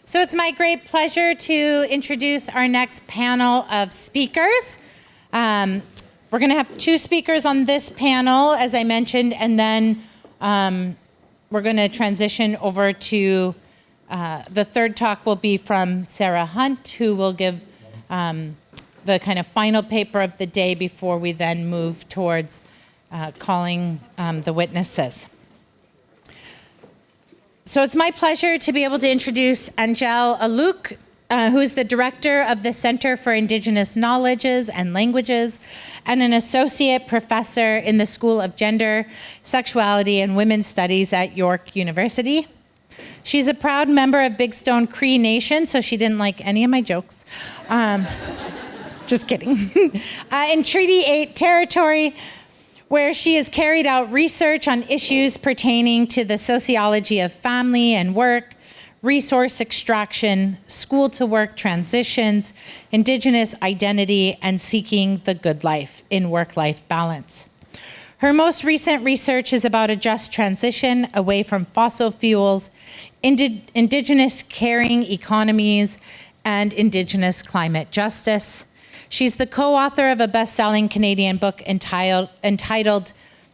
So it's my great pleasure to introduce our next panel of speakers. We're going to have two speakers on this panel, as I mentioned, and then we're going to transition over to the third talk will be from Sarah Hunt, who will give the kind of final paper of the day before we then move towards calling the witnesses. So it's my pleasure to be able to introduce Angele Alook, who is the director of the Center for Indigenous Knowledges and Languages and an associate professor in the School of Gender, Sexuality, and Women's Studies at York University. She's a proud member of Big Stone Cree Nation, so she didn't like any of my jokes. Just kidding. In Treaty 8 territory, where she has carried out research on issues pertaining to the sociology of family and work, resource extraction, school-to-work transitions, Indigenous identity, and seeking the good life in work-life balance. Her most recent research is about a just transition away from fossil fuels, Indigenous caring economies, and Indigenous climate justice. She's the co-author of a best-selling Canadian book entitled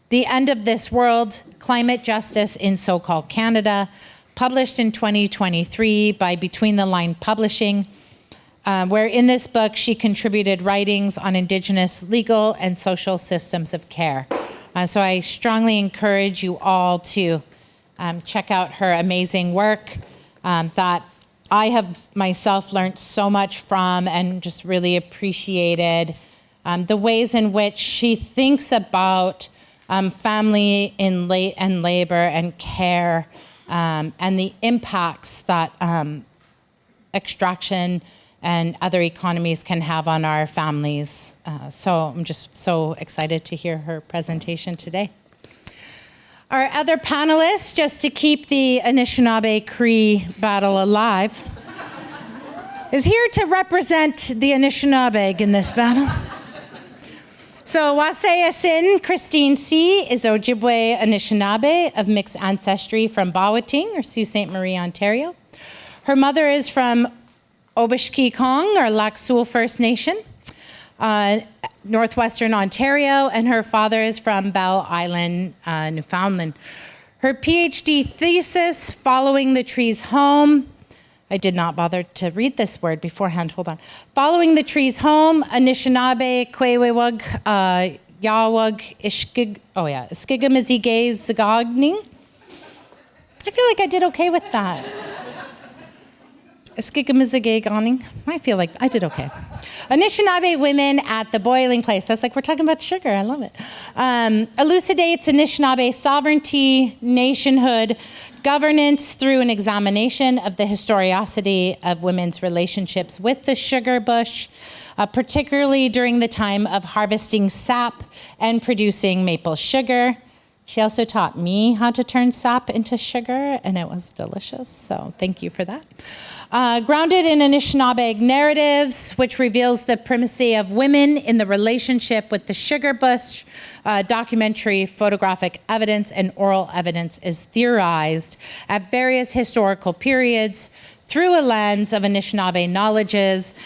The End of This World, Climate Justice in So-Called Canada, published in 2023 by Between the Line Publishing, where in this book she contributed writings on Indigenous legal and social systems of care. So I strongly encourage you all to check out her amazing work that I have myself learned so much from and just really appreciated the ways in which she thinks about family and labor and care and the impacts that extraction and other economies can have on our families. So I'm just so excited to hear her presentation today. Our other panelists, just to keep the Anishinaabe-Cree battle alive, is here to represent the Anishinaabe in this battle. So Waaseyaa'sin, Christine C., is Ojibwe Anishinaabe of mixed ancestry from Bawating, or Sault Ste. Marie, Ontario. Her mother is from Obishkekong, or Lac Seul First Nation, Northwestern Ontario, and her father is from Bell Island, Newfoundland. Her PhD thesis, Following the Trees Home, I did not bother to read this word beforehand, hold on. Following the Trees Home, Anishinaabe, Kiiwetinepinesiik, Yawug, Iskigamizige, Zagagning. I feel like I did okay with that. I feel like I did okay. Anishinaabe women at the boiling place. I was like, we're talking about sugar. I love it. Elucidates Anishinaabe sovereignty, nationhood, governance through an examination of the historicity of women's relationships with the sugar bush, particularly during the time of harvesting sap and producing maple sugar. She also taught me how to turn sap into sugar, and it was delicious, so thank you for that. Grounded in Anishinaabe narratives, which reveals the primacy of women in the relationship with the sugar bush, documentary, photographic evidence, and oral evidence is theorized at various historical periods through a lens of Anishinaabe knowledges,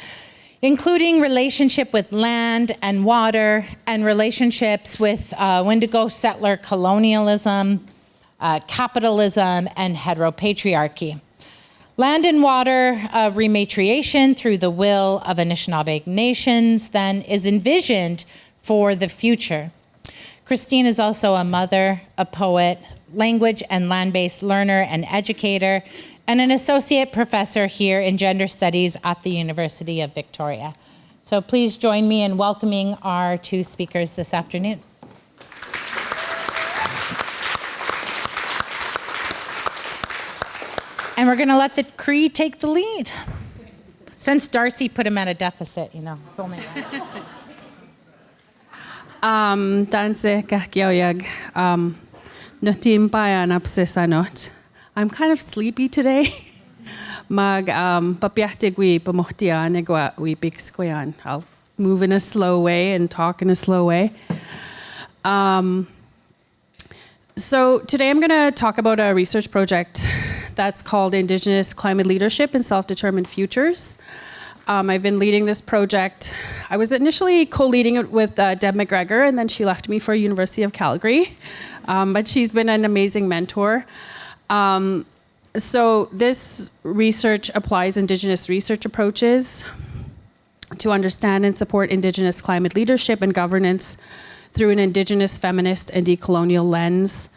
including relationship with land and water and relationships with Wendigo settler colonialism, capitalism, and heteropatriarchy. Land and water rematriation through the will of Anishinaabe nations then is envisioned for the future. Christine is also a mother, a poet, language and land-based learner and educator, and an associate professor here in gender studies at the University of Victoria. So please join me in welcoming our two speakers this afternoon. And we're gonna let the Cree take the lead. Since Darcy put him at a deficit, you know, it's only Danse kakyoyag nutim bayan absesanot. I'm kind of sleepy today. Mag papiahtigwi pamohtian egwa we big squayan. I'll move in a slow way and talk in a slow way. So today I'm going to talk about a research project that's called Indigenous Climate Leadership and Self-Determined Futures. I've been leading this project. I was initially co-leading it with Deb McGregor, and then she left me for University of Calgary. But she's been an amazing mentor. So this research applies Indigenous research approaches to understand and support Indigenous climate leadership and governance through an Indigenous, feminist, and decolonial lens.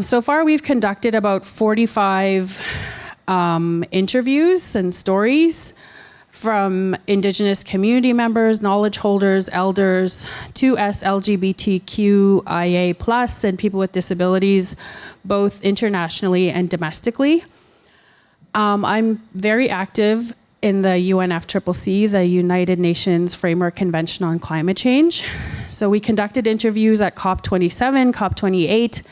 So far, we've conducted about 45 interviews and stories from Indigenous community members, knowledge holders, elders, to LGBTQIA+, and people with disabilities, both internationally and domestically. I'm very active in the UNFCCC, the United Nations Framework Convention on Climate Change. So we conducted interviews at COP27, COP28,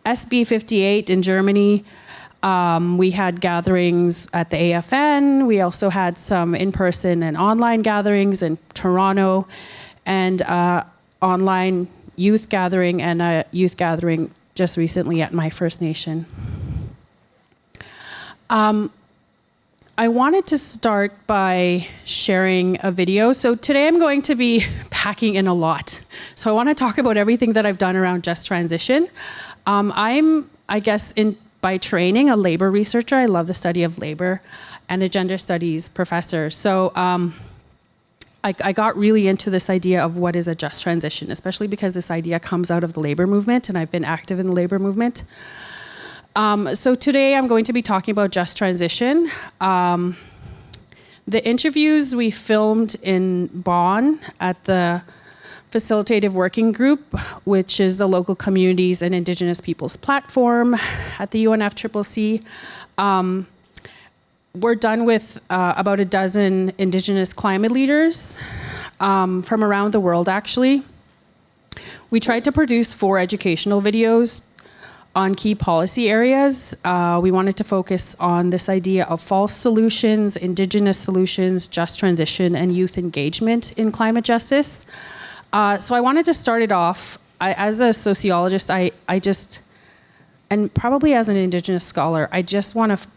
SB58 in Germany. We had gatherings at the AFN. We also had some in-person and online gatherings in Toronto, and online youth gathering and a youth gathering just recently at my First Nation. I wanted to start by sharing a video. So today I'm going to be packing in a lot. So I want to talk about everything that I've done around just transition. I'm, I guess, by training, a labor researcher. I love the study of labor, and a gender studies professor. So I got really into this idea of what is a just transition, especially because this idea comes out of the labor movement, and I've been active in the labor movement. So today I'm going to be talking about just transition. The interviews we filmed in Bonn at the Facilitative Working Group, which is the local communities and Indigenous peoples platform at the UNFCCC. We're done with about a dozen Indigenous climate leaders from around the world, actually. We tried to produce 4 educational videos on key policy areas. We wanted to focus on this idea of false solutions, Indigenous solutions, just transition, and youth engagement in climate justice. So I wanted to start it off. As a sociologist, I just, and probably as an Indigenous scholar, I just want to,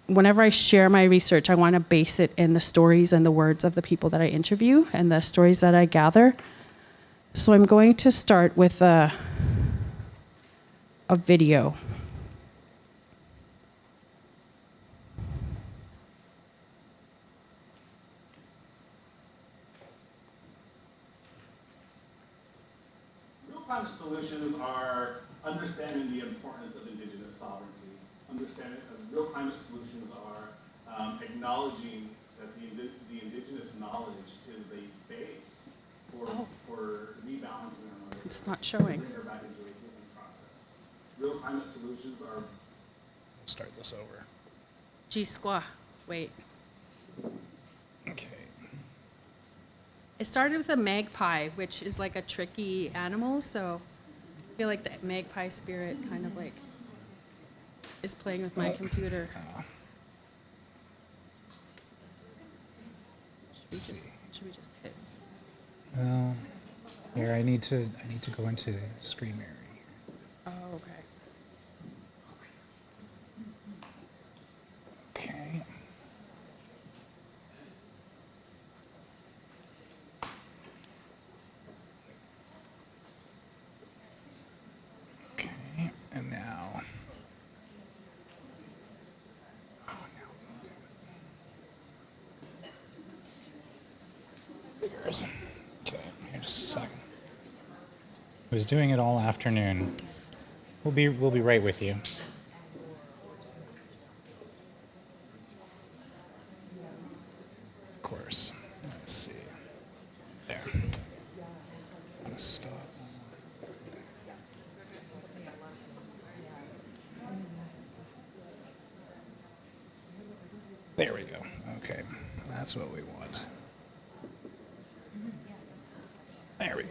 whenever I share my research, I want to base it in the stories and the words of the people that I interview and the stories that I gather. So I'm going to start with a video. Climate solutions are understanding the importance of Indigenous sovereignty. Understanding real climate solutions are acknowledging that the Indigenous knowledge is the base for rebalancing our knowledge. It's not showing. Bring her back into the healing process. Real climate solutions are. Start this over. G-squaw. Wait. Okay. It started with a magpie, which is like a tricky animal, so I feel like the magpie spirit kind of like is playing with my computer. Should we just hit? Well, here I need to go into Screen Mary. Oh, okay. Okay. Okay, and now. Figures. Okay, here just a second. I was doing it all afternoon. We'll be right with you. Of course. Let's see. There. I'm gonna stop. There we go. Okay, that's what we want. There we go.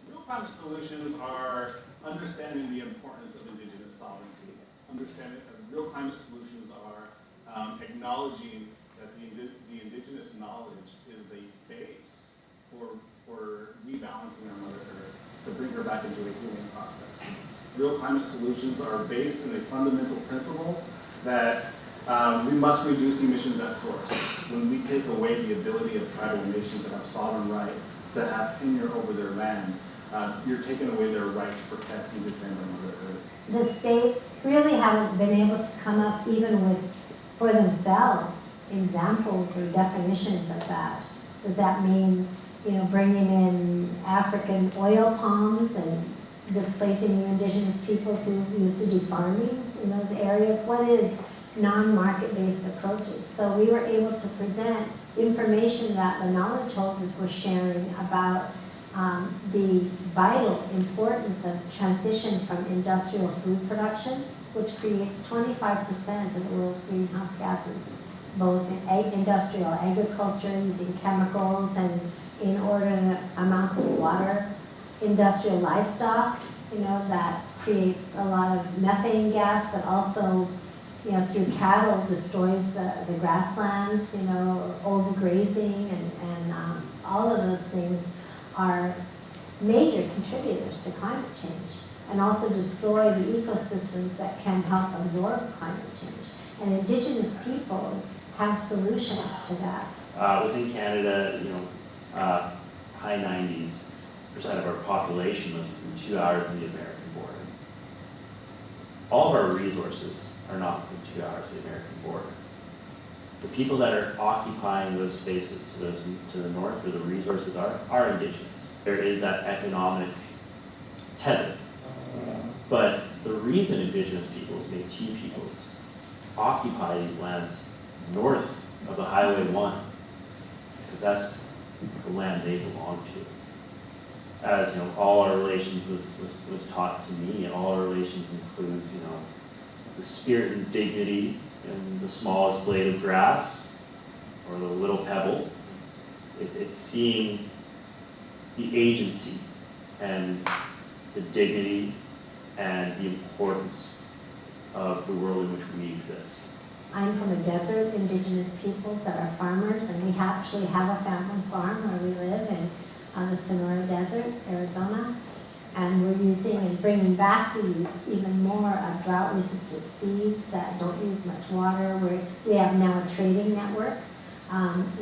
Real climate solutions are understanding the importance of Indigenous sovereignty. Understanding that real climate solutions are acknowledging that the Indigenous knowledge is the base for rebalancing our Mother Earth to bring her back into a healing process. Real climate solutions are based in a fundamental principle that we must reduce emissions at source. When we take away the ability of tribal nations that have sovereign right to have tenure over their land, you're taking away their right to protect and defend our Mother Earth. The states really haven't been able to come up even with, for themselves, examples or definitions of that. Does that mean, bringing in African oil palms and displacing the indigenous peoples who used to do farming in those areas? What is non-market-based approaches? So we were able to present information that the knowledge holders were sharing about the vital importance of transition from industrial food production, which creates 25% of the world's greenhouse gases, both in industrial agriculture using chemicals and inordinate amounts of water, industrial livestock, that creates a lot of methane gas, but also, through cattle destroys the grasslands, overgrazing and all of those things are major contributors to climate change and also destroy the ecosystems that can help absorb climate change. And indigenous peoples have solutions to that. Within Canada, high 90s% of our population lives within 2 hours of the American border. All of our resources are not within 2 hours of the American border. The people that are occupying those spaces to the north where the resources are indigenous. There is that economic tether. But the reason indigenous peoples, Métis peoples, occupy these lands north of the Highway 1 is because that's the land they belong to. As all our relations was taught to me, and all our relations includes, the spirit and dignity in the smallest blade of grass or the little pebble. It's seeing the agency and the dignity and the importance of the world in which we exist. I'm from a desert, indigenous peoples that are farmers, and we actually have a family farm where we live on the Sonora Desert, Arizona. And we're using and bringing back the use even more of drought-resistant seeds that don't use much water. We have now a trading network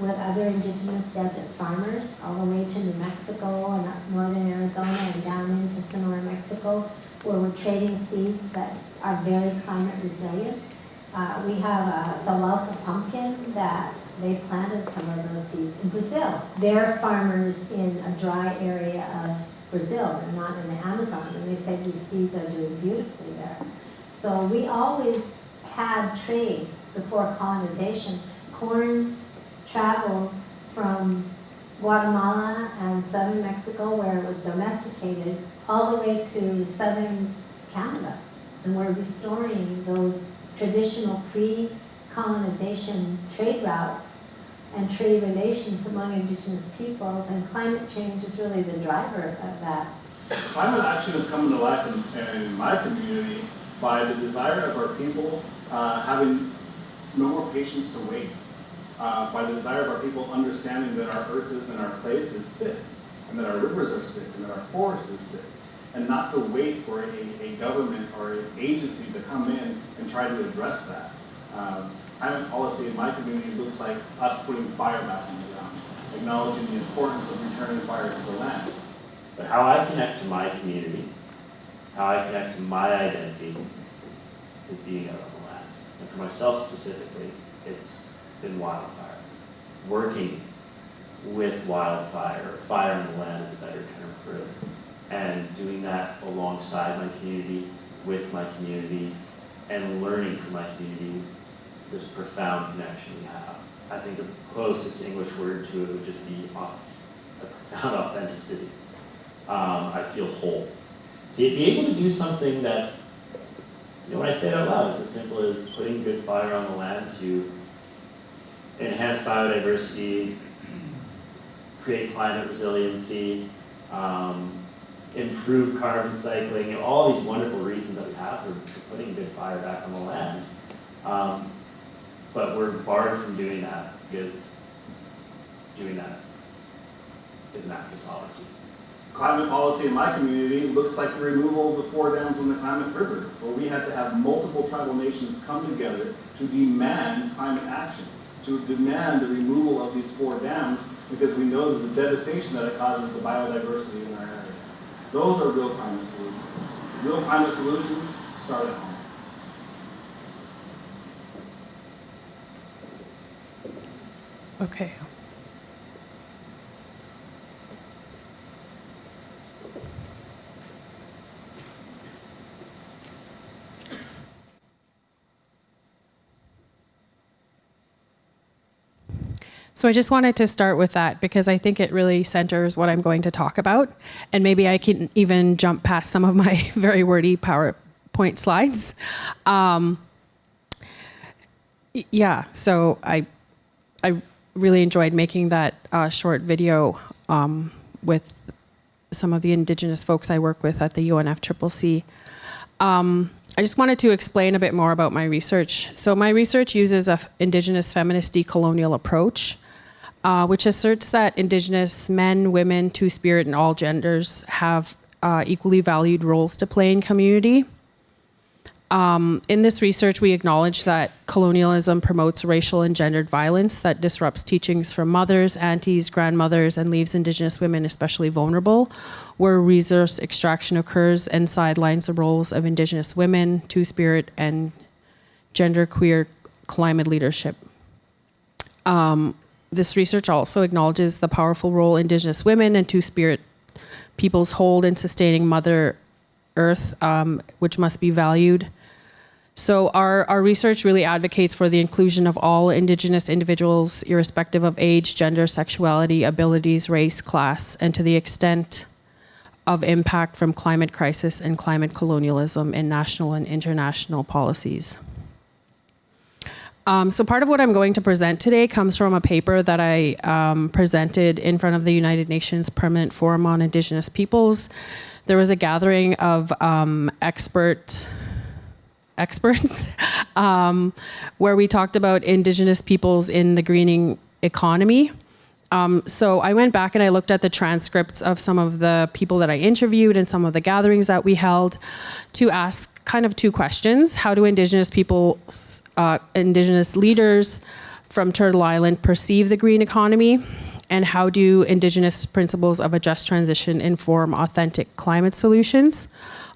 with other indigenous desert farmers all the way to New Mexico and up northern Arizona and down into Sonora, Mexico, where we're trading seeds that are very climate resilient. We have a Salauca pumpkin that they planted some of those seeds in Brazil. They're farmers in a dry area of Brazil and not in the Amazon, and they said these seeds are doing beautifully there. So we always had trade before colonization. Corn traveled from Guatemala and southern Mexico, where it was domesticated, all the way to southern Canada. And we're restoring those traditional pre-colonization trade routes and trade relations among indigenous peoples, and climate change is really the driver of that. Climate action is coming to life in my community by the desire of our people having no more patience to wait. By the desire of our people understanding that our earth and our place is sick, and that our rivers are sick, and that our forest is sick, and not to wait for a government or an agency to come in and try to address that. Climate policy in my community looks like us putting fire back in the ground, acknowledging the importance of returning fire to the land. But how I connect to my community, how I connect to my identity, is being out on the land. And for myself specifically, it's been wildfire. Working with wildfire, or fire on the land is a better term for it. And doing that alongside my community, with my community, and learning from my community this profound connection we have. I think the closest English word to it would just be a profound authenticity. I feel whole. To be able to do something that, when I say it out loud, it's as simple as putting good fire on the land to enhance biodiversity, create climate resiliency, improve carbon cycling, all these wonderful reasons that we have for putting good fire back on the land. But we're barred from doing that because doing that is an act of sovereignty. Climate policy in my community looks like the removal of the 4 dams on the Klamath River, where we had to have multiple tribal nations come together to demand climate action, to demand the removal of these 4 dams, because we know the devastation that it causes the biodiversity in our area. Those are real climate solutions. Real climate solutions start at home. Okay. So I just wanted to start with that because I think it really centers what I'm going to talk about. And maybe I can even jump past some of my very wordy PowerPoint slides. Yeah, so I really enjoyed making that short video with some of the Indigenous folks I work with at the UNFCCC. I just wanted to explain a bit more about my research. So my research uses an Indigenous feminist decolonial approach, which asserts that Indigenous men, women, Two-Spirit, and all genders have equally valued roles to play in community. In this research, we acknowledge that colonialism promotes racial and gendered violence that disrupts teachings from mothers, aunties, grandmothers, and leaves Indigenous women especially vulnerable, where resource extraction occurs and sidelines the roles of Indigenous women, Two-Spirit, and genderqueer climate leadership. This research also acknowledges the powerful role Indigenous women and Two-Spirit peoples hold in sustaining Mother Earth, which must be valued. So our research really advocates for the inclusion of all Indigenous individuals, irrespective of age, gender, sexuality, abilities, race, class, and to the extent of impact from climate crisis and climate colonialism in national and international policies. So part of what I'm going to present today comes from a paper that I presented in front of the United Nations Permanent Forum on Indigenous Peoples. There was a gathering of experts where we talked about Indigenous peoples in the greening economy. So I went back and I looked at the transcripts of some of the people that I interviewed and some of the gatherings that we held to ask kind of 2 questions. How do Indigenous peoples, Indigenous leaders from Turtle Island perceive the green economy? And how do Indigenous principles of a just transition inform authentic climate solutions?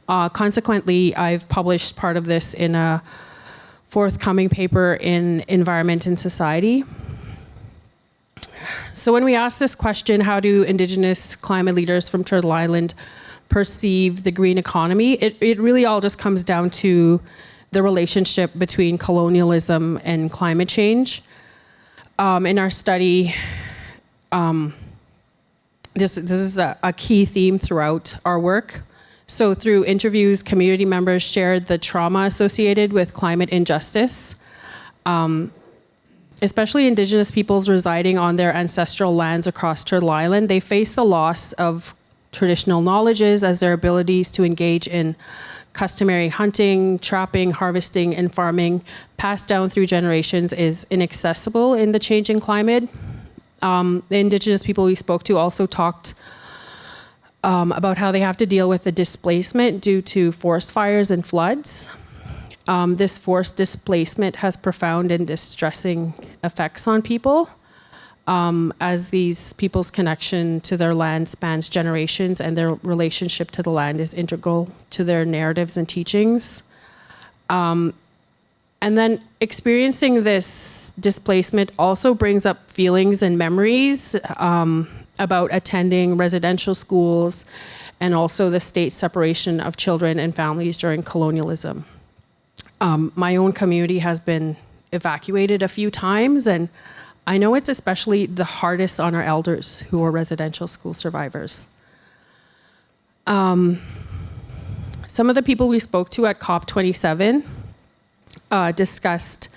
Consequently, I've published part of this in a forthcoming paper in Environment and Society. So when we ask this question, how do Indigenous climate leaders from Turtle Island perceive the green economy? It really all just comes down to the relationship between colonialism and climate change. In our study, this is a key theme throughout our work. So through interviews, community members shared the trauma associated with climate injustice. Especially Indigenous peoples residing on their ancestral lands across Turtle Island, they face the loss of traditional knowledges as their abilities to engage in customary hunting, trapping, harvesting, and farming passed down through generations is inaccessible in the changing climate. The Indigenous people we spoke to also talked about how they have to deal with the displacement due to forest fires and floods. This forced displacement has profound and distressing effects on people, as these people's connection to their land spans generations and their relationship to the land is integral to their narratives and teachings. And then experiencing this displacement also brings up feelings and memories about attending residential schools and also the state's separation of children and families during colonialism. My own community has been evacuated a few times, and I know it's especially the hardest on our elders who are residential school survivors. Some of the people we spoke to at COP27 discussed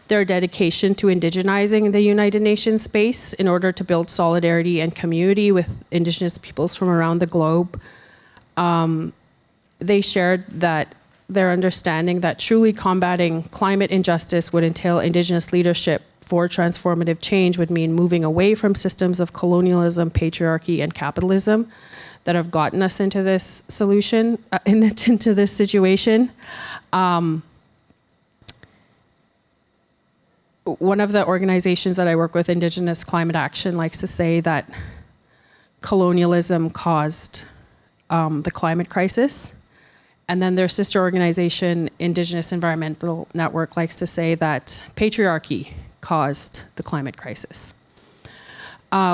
their dedication to indigenizing the United Nations space in order to build solidarity and community with Indigenous peoples from around the globe. They shared that their understanding that truly combating climate injustice would entail Indigenous leadership for transformative change would mean moving away from systems of colonialism, patriarchy, and capitalism that have gotten us into this solution, into this situation. One of the organizations that I work with, Indigenous Climate Action, likes to say that colonialism caused the climate crisis. And then their sister organization, Indigenous Environmental Network, likes to say that patriarchy caused the climate crisis.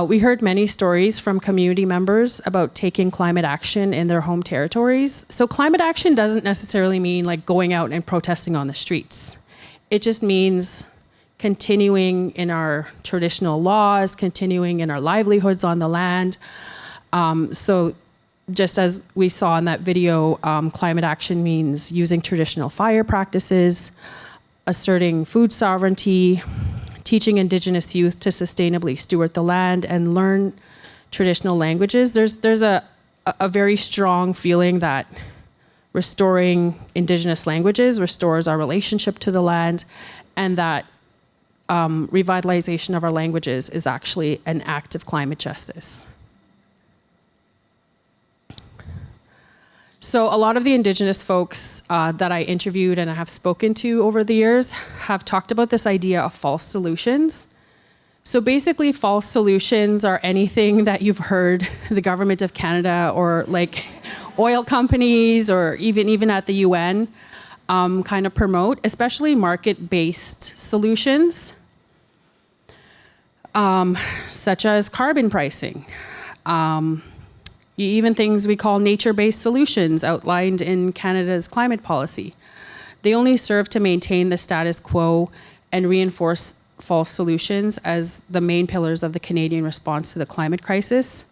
We heard many stories from community members about taking climate action in their home territories. So climate action doesn't necessarily mean like going out and protesting on the streets. It just means continuing in our traditional laws, continuing in our livelihoods on the land. So just as we saw in that video, climate action means using traditional fire practices, asserting food sovereignty, teaching Indigenous youth to sustainably steward the land and learn traditional languages. There's a very strong feeling that restoring Indigenous languages restores our relationship to the land, and that revitalization of our languages is actually an act of climate justice. So a lot of the Indigenous folks that I interviewed and I have spoken to over the years have talked about this idea of false solutions. So basically, false solutions are anything that you've heard the government of Canada or like oil companies or even at the UN kind of promote, especially market-based solutions, such as carbon pricing. Even things we call nature-based solutions outlined in Canada's climate policy. They only serve to maintain the status quo and reinforce false solutions as the main pillars of the Canadian response to the climate crisis.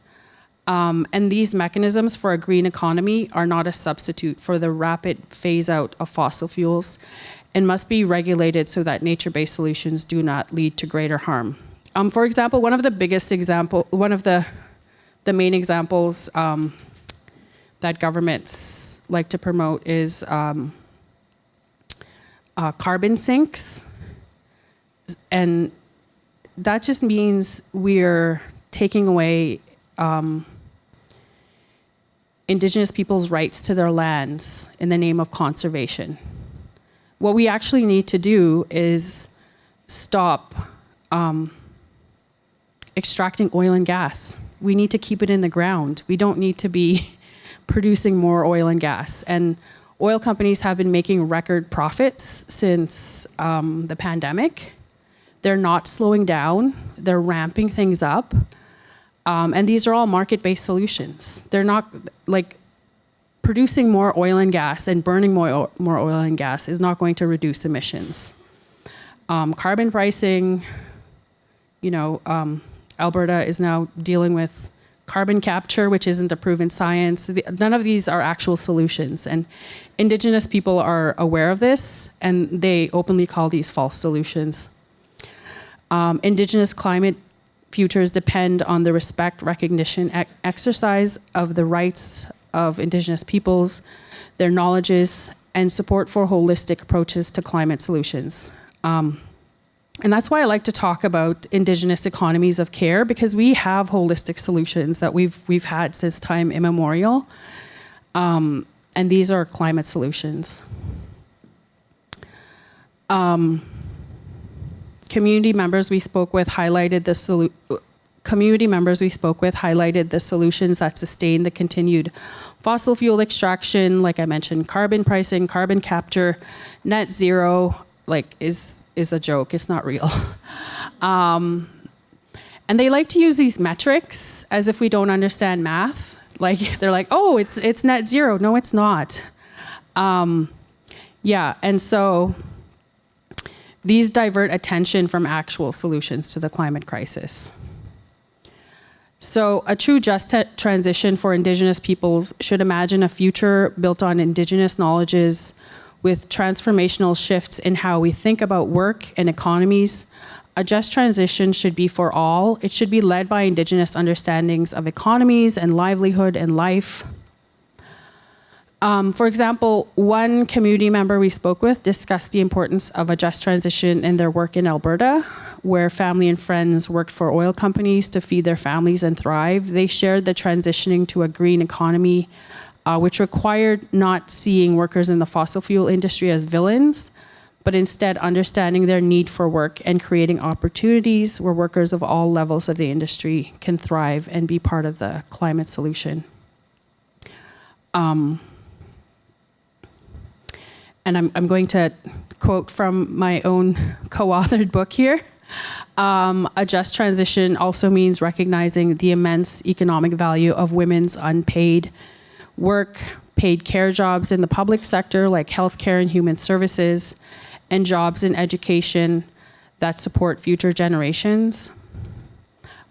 And these mechanisms for a green economy are not a substitute for the rapid phase out of fossil fuels and must be regulated so that nature-based solutions do not lead to greater harm. For example, one of the main examples that governments like to promote is carbon sinks. And that just means we're taking away Indigenous people's rights to their lands in the name of conservation. What we actually need to do is stop extracting oil and gas. We need to keep it in the ground. We don't need to be producing more oil and gas. And oil companies have been making record profits since the pandemic. They're not slowing down. They're ramping things up. And these are all market-based solutions. They're not, like, producing more oil and gas and burning more oil and gas is not going to reduce emissions. Carbon pricing, Alberta is now dealing with carbon capture, which isn't a proven science. None of these are actual solutions. And Indigenous people are aware of this, and they openly call these false solutions. Indigenous climate futures depend on the respect, recognition, exercise of the rights of Indigenous peoples, their knowledges, and support for holistic approaches to climate solutions. And that's why I like to talk about Indigenous economies of care, because we have holistic solutions that we've had since time immemorial. And these are climate solutions. Community members we spoke with highlighted the solutions that sustain the continued fossil fuel extraction, like I mentioned, carbon pricing, carbon capture, net zero, is a joke, it's not real. And they like to use these metrics as if we don't understand math. They're like, oh, it's net zero. No, it's not. And so these divert attention from actual solutions to the climate crisis. So a true just transition for Indigenous peoples should imagine a future built on Indigenous knowledges, with transformational shifts in how we think about work and economies. A just transition should be for all. It should be led by Indigenous understandings of economies and livelihood and life. For example, one community member we spoke with discussed the importance of a just transition in their work in Alberta, where family and friends worked for oil companies to feed their families and thrive. They shared the transitioning to a green economy, which required not seeing workers in the fossil fuel industry as villains, but instead understanding their need for work and creating opportunities where workers of all levels of the industry can thrive and be part of the climate solution. And I'm going to quote from my own co-authored book here. A just transition also means recognizing the immense economic value of women's unpaid work, paid care jobs in the public sector like healthcare and human services, and jobs in education that support future generations.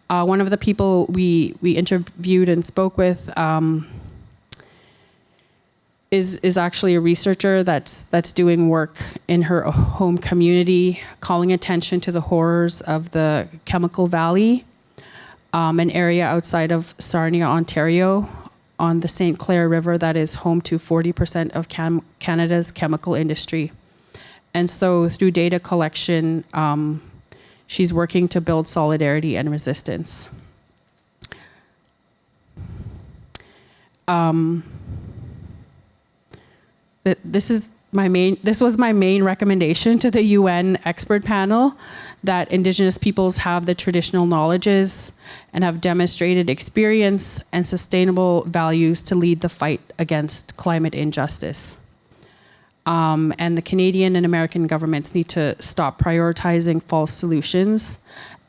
One of the people we interviewed and spoke with is actually a researcher that's doing work in her home community, calling attention to the horrors of the Chemical Valley, an area outside of Sarnia, Ontario, on the St. Clair River that is home to 40% of Canada's chemical industry. And so through data collection, she's working to build solidarity and resistance. This was my main recommendation to the UN expert panel, that Indigenous peoples have the traditional knowledges and have demonstrated experience and sustainable values to lead the fight against climate injustice. And the Canadian and American governments need to stop prioritizing false solutions,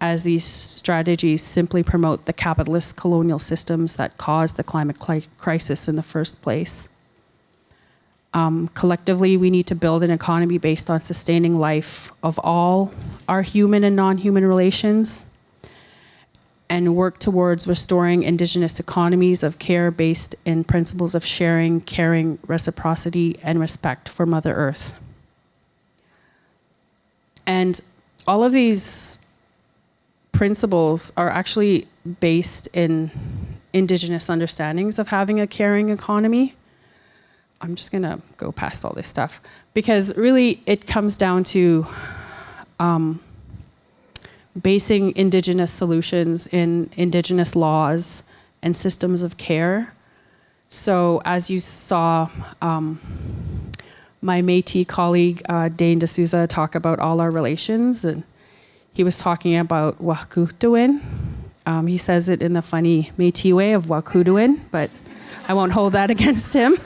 as these strategies simply promote the capitalist colonial systems that caused the climate crisis in the first place. Collectively, we need to build an economy based on sustaining life of all our human and non-human relations, and work towards restoring Indigenous economies of care based in principles of sharing, caring, reciprocity, and respect for Mother Earth. And all of these principles are actually based in Indigenous understandings of having a caring economy. I'm just gonna go past all this stuff, because really it comes down to basing Indigenous solutions in Indigenous laws and systems of care. So as you saw, my Métis colleague, Dane D'Souza, talk about all our relations, and he was talking about Wakutuin. He says it in the funny Métis way of Wakutuin, but I won't hold that against him.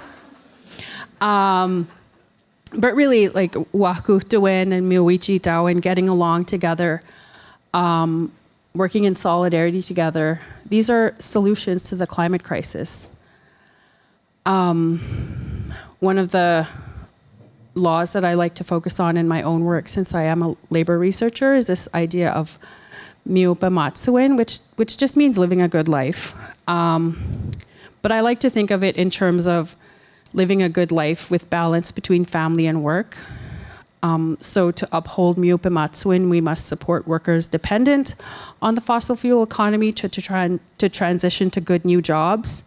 But really, like Wakutuin and Miwichi Tao, and getting along together, working in solidarity together, these are solutions to the climate crisis. One of the laws that I like to focus on in my own work, since I am a labor researcher, is this idea of miupamatsuin, which just means living a good life. But I like to think of it in terms of living a good life with balance between family and work. So to uphold miupamatsuin, we must support workers dependent on the fossil fuel economy to transition to good new jobs.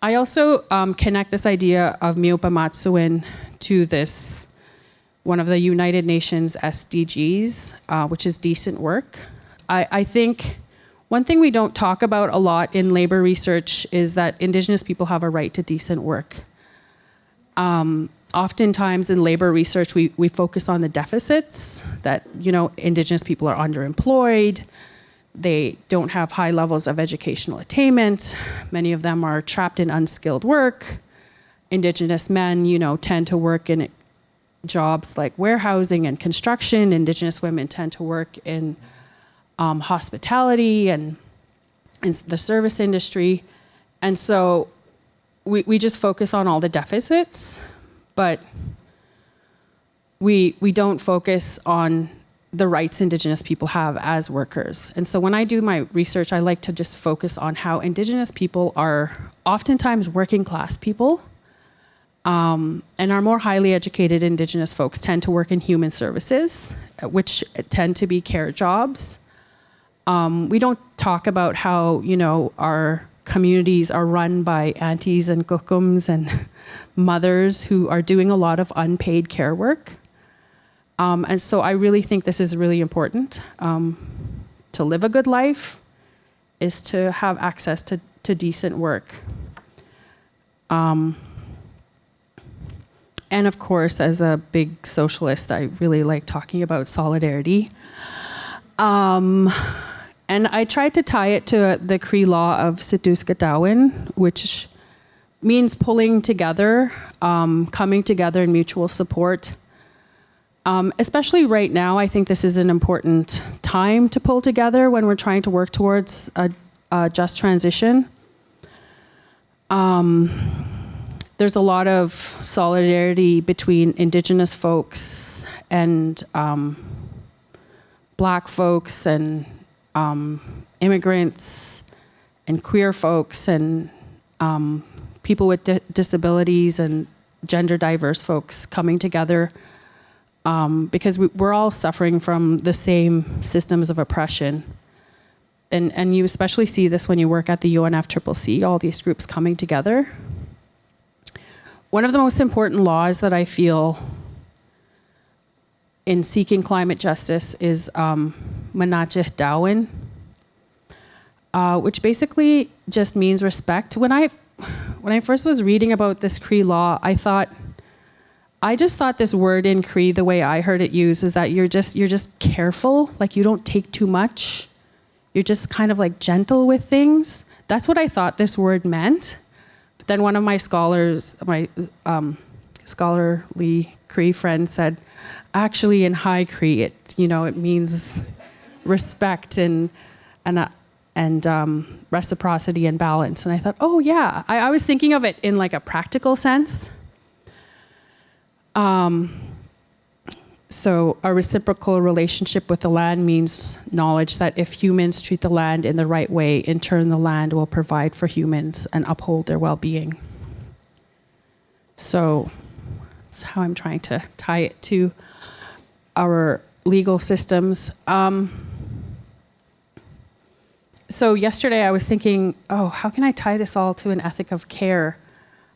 I also connect this idea of miupamatsuin to this, one of the United Nations SDGs, which is decent work. I think one thing we don't talk about a lot in labor research is that Indigenous people have a right to decent work. Oftentimes in labor research, we focus on the deficits, that, you know, Indigenous people are underemployed, they don't have high levels of educational attainment, many of them are trapped in unskilled work. Indigenous men, you know, tend to work in jobs like warehousing and construction. Indigenous women tend to work in hospitality and in the service industry. And so we just focus on all the deficits, but we don't focus on the rights Indigenous people have as workers. And so when I do my research, I like to just focus on how Indigenous people are oftentimes working class people, and our more highly educated Indigenous folks tend to work in human services, which tend to be care jobs. We don't talk about how, you know, our communities are run by aunties and kukums and mothers who are doing a lot of unpaid care work. And so I really think this is really important. To live a good life is to have access to decent work. And of course, as a big socialist, I really like talking about solidarity. And I tried to tie it to the Cree law of Situskatawin, which means pulling together, coming together in mutual support. Especially right now, I think this is an important time to pull together when we're trying to work towards a just transition. There's a lot of solidarity between Indigenous folks and Black folks and immigrants and queer folks and people with disabilities and gender diverse folks coming together because we're all suffering from the same systems of oppression. And you especially see this when you work at the UNFCCC, all these groups coming together. One of the most important laws that I feel in seeking climate justice is Manachih Dawin, which basically just means respect. When I first was reading about this Cree law, I just thought this word in Cree, the way I heard it used, is that you're just careful, like you don't take too much. You're just kind of like gentle with things. That's what I thought this word meant. But then one of my scholars, my scholarly Cree friend said, actually in High Cree, it means respect and reciprocity and balance. And I thought, oh yeah, I was thinking of it in like a practical sense. So a reciprocal relationship with the land means knowledge that if humans treat the land in the right way, in turn the land will provide for humans and uphold their well-being. So that's how I'm trying to tie it to our legal systems. So yesterday I was thinking, how can I tie this all to an ethic of care?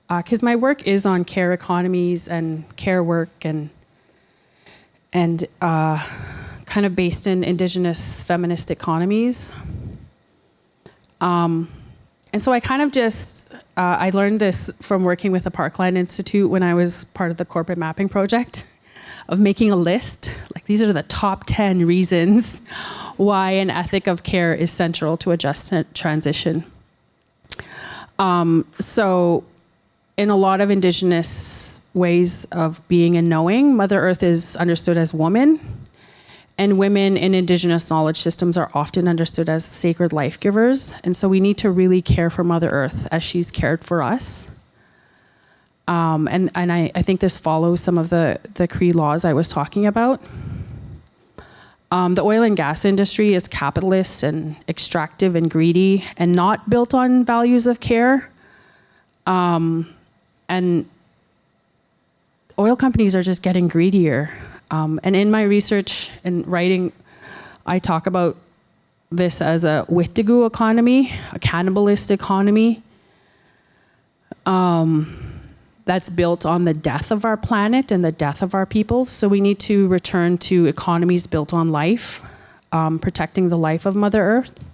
Because my work is on care economies and care work and kind of based in Indigenous feminist economies. And so I kind of just, I learned this from working with the Parkland Institute when I was part of the corporate mapping project of making a list. Like these are the top 10 reasons why an ethic of care is central to a just transition. So in a lot of Indigenous ways of being and knowing, Mother Earth is understood as woman, and women in Indigenous knowledge systems are often understood as sacred life givers, and so we need to really care for Mother Earth as she's cared for us. And I think this follows some of the Cree laws I was talking about. The oil and gas industry is capitalist and extractive and greedy and not built on values of care. And oil companies are just getting greedier. And in my research and writing, I talk about this as a Wittigu economy, a cannibalist economy that's built on the death of our planet and the death of our peoples. So we need to return to economies built on life, protecting the life of Mother Earth.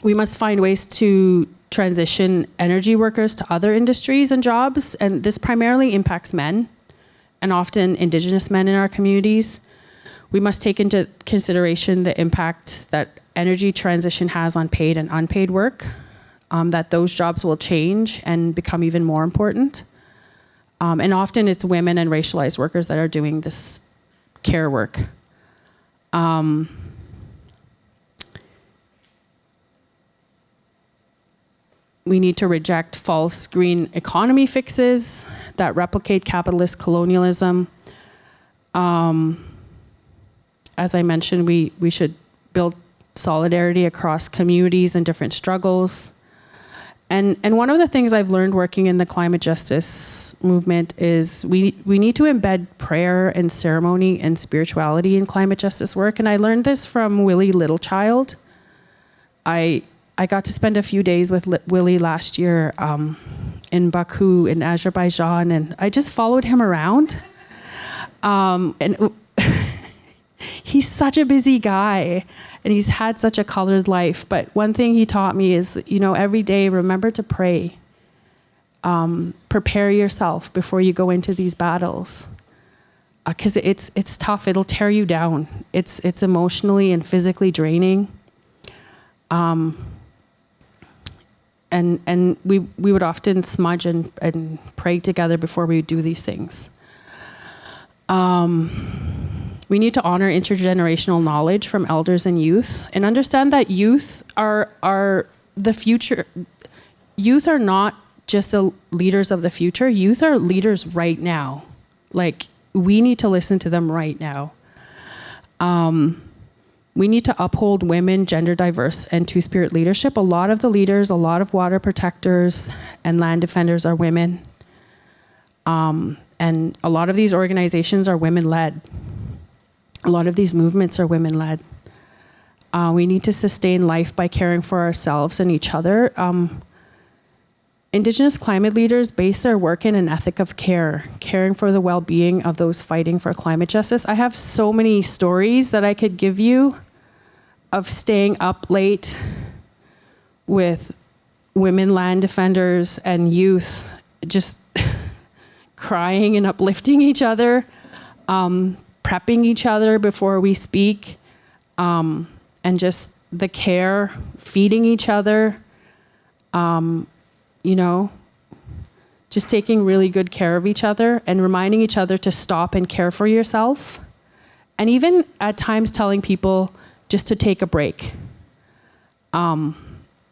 We must find ways to transition energy workers to other industries and jobs, and this primarily impacts men, and often Indigenous men in our communities. We must take into consideration the impact that energy transition has on paid and unpaid work, that those jobs will change and become even more important. And often it's women and racialized workers that are doing this care work. We need to reject false green economy fixes that replicate capitalist colonialism. As I mentioned, we should build solidarity across communities and different struggles. And one of the things I've learned working in the climate justice movement is we need to embed prayer and ceremony and spirituality in climate justice work. And I learned this from Willie Littlechild. I I got to spend a few days with Willie last year in Baku in Azerbaijan, and I just followed him around. And he's such a busy guy, and he's had such a colored life. But one thing he taught me is, every day, remember to pray. Prepare yourself before you go into these battles. Because it's tough. It'll tear you down. It's emotionally and physically draining. And we would often smudge and pray together before we would do these things. We need to honor intergenerational knowledge from elders and youth, and understand that youth are the future. Youth are not just the leaders of the future. Youth are leaders right now. Like, we need to listen to them right now. We need to uphold women, gender diverse, and two-spirit leadership. A lot of the leaders, a lot of water protectors and land defenders are women. And a lot of these organizations are women-led. A lot of these movements are women-led. We need to sustain life by caring for ourselves and each other. Indigenous climate leaders base their work in an ethic of care, caring for the well-being of those fighting for climate justice. I have so many stories that I could give you of staying up late with women land defenders and youth, just crying and uplifting each other, prepping each other before we speak, and just the care, feeding each other, just taking really good care of each other and reminding each other to stop and care for yourself. And even at times telling people just to take a break,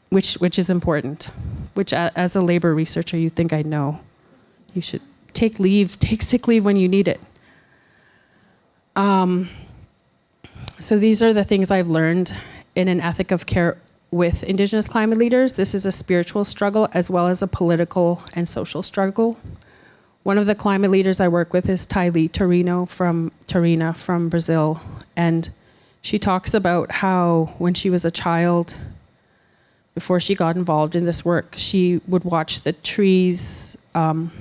which is important, which as a labor researcher, you'd think I'd know. You should take sick leave when you need it. So these are the things I've learned in an ethic of care with Indigenous climate leaders. This is a spiritual struggle as well as a political and social struggle. One of the climate leaders I work with is Tylee Tarina from Brazil. And she talks about how when she was a child, before she got involved in this work, she would watch the trees, the